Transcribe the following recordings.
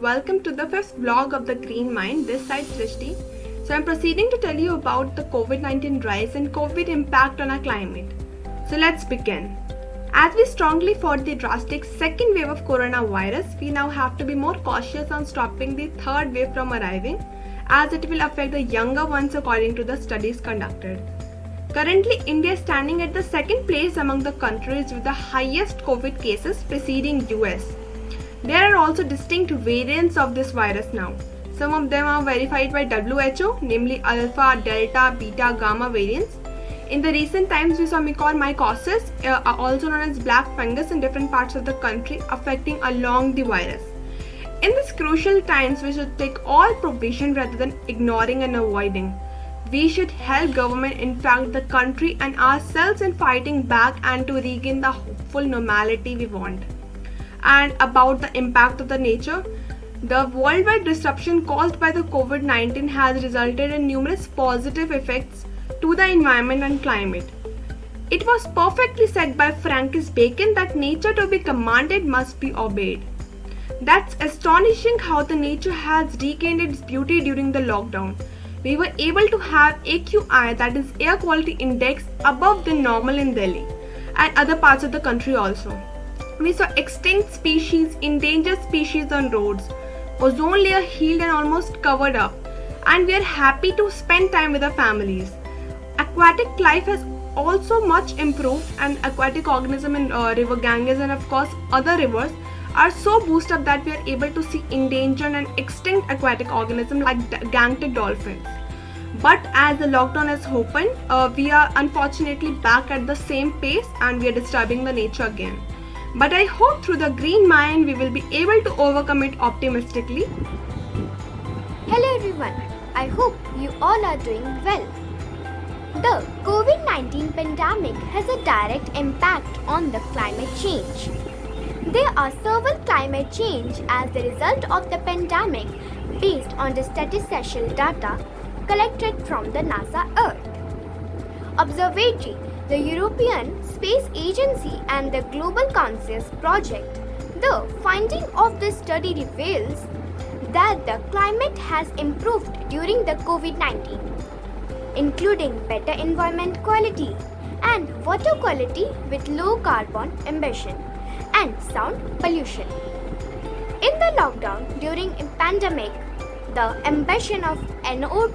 welcome to the fifth vlog of the Green Mind. This side Srishti. So I'm proceeding to tell you about the COVID-19 rise and COVID impact on our climate. So let's begin. As we strongly fought the drastic second wave of coronavirus, we now have to be more cautious on stopping the third wave from arriving, as it will affect the younger ones according to the studies conducted. Currently, India is standing at the second place among the countries with the highest COVID cases preceding US. There are also distinct variants of this virus now. Some of them are verified by WHO, namely alpha, delta, beta, gamma variants. In the recent times, we saw mycorrhizae, also known as black fungus, in different parts of the country affecting along the virus. In these crucial times, we should take all provision rather than ignoring and avoiding. We should help government, in fact the country and ourselves, in fighting back and to regain the hopeful normality we want. And about the impact of the nature, the worldwide disruption caused by the COVID-19 has resulted in numerous positive effects to the environment and climate. It was perfectly said by Francis Bacon that nature to be commanded must be obeyed. That's astonishing how the nature has regained its beauty during the lockdown. We were able to have AQI, that is air quality index, above the normal in Delhi and other parts of the country also. We saw extinct species, endangered species on roads, ozone layer healed and almost covered up, and we are happy to spend time with our families. Aquatic life has also much improved, and aquatic organism in river Ganges and of course other rivers are so boosted up that we are able to see endangered and extinct aquatic organisms like gangetic dolphins. But as the lockdown has opened, we are unfortunately back at the same pace and we are disturbing the nature again. But I hope through the Green Mind we will be able to overcome it optimistically. Hello everyone, I hope you all are doing well. The COVID-19 pandemic has a direct impact on the climate change. There are several climate change as a result of the pandemic based on the statistical data collected from the NASA Earth Observatory, the European Space Agency and the Global Conscious Project. The finding of the study reveals that the climate has improved during the COVID-19, including better environment quality and water quality with low carbon emission and sound pollution. In the lockdown during a pandemic, the emission of NOx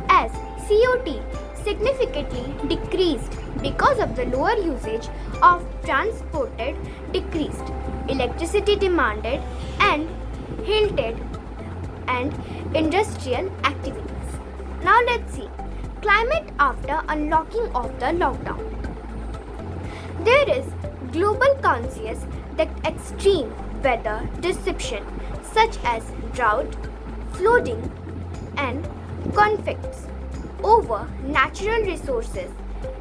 as CO2 significantly decreased because of the lower usage of transported, decreased electricity demanded and halted and industrial activities. Now let's see climate after unlocking of the lockdown. There is global conscious that extreme weather disruption such as drought, flooding and conflicts over natural resources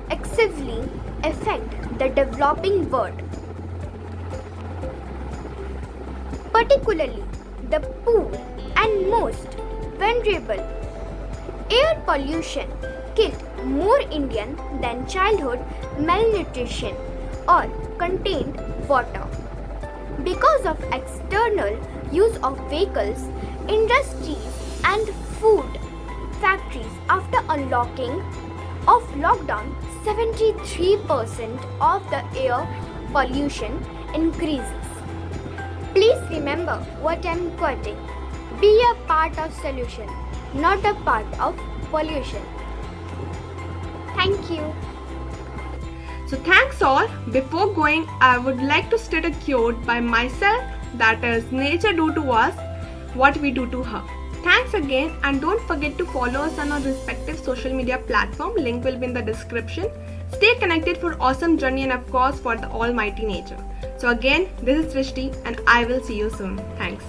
excessively affect the developing world. Particularly the poor and most vulnerable. Air pollution killed more Indians than childhood malnutrition or contained water. Because of external use of vehicles, industries and food factories, after unlocking of lockdown, 73% of the air pollution increases. Please remember what I am quoting. Be a part of solution, not a part of pollution. Thank you. So thanks all. Before going, I would like to state a quote by myself, that is, nature do to us what we do to her. Thanks again, and don't forget to follow us on our respective social media platform. Link will be in the description. Stay connected for awesome journey and of course for the almighty nature. So again, this is Srishti and I will see you soon. Thanks.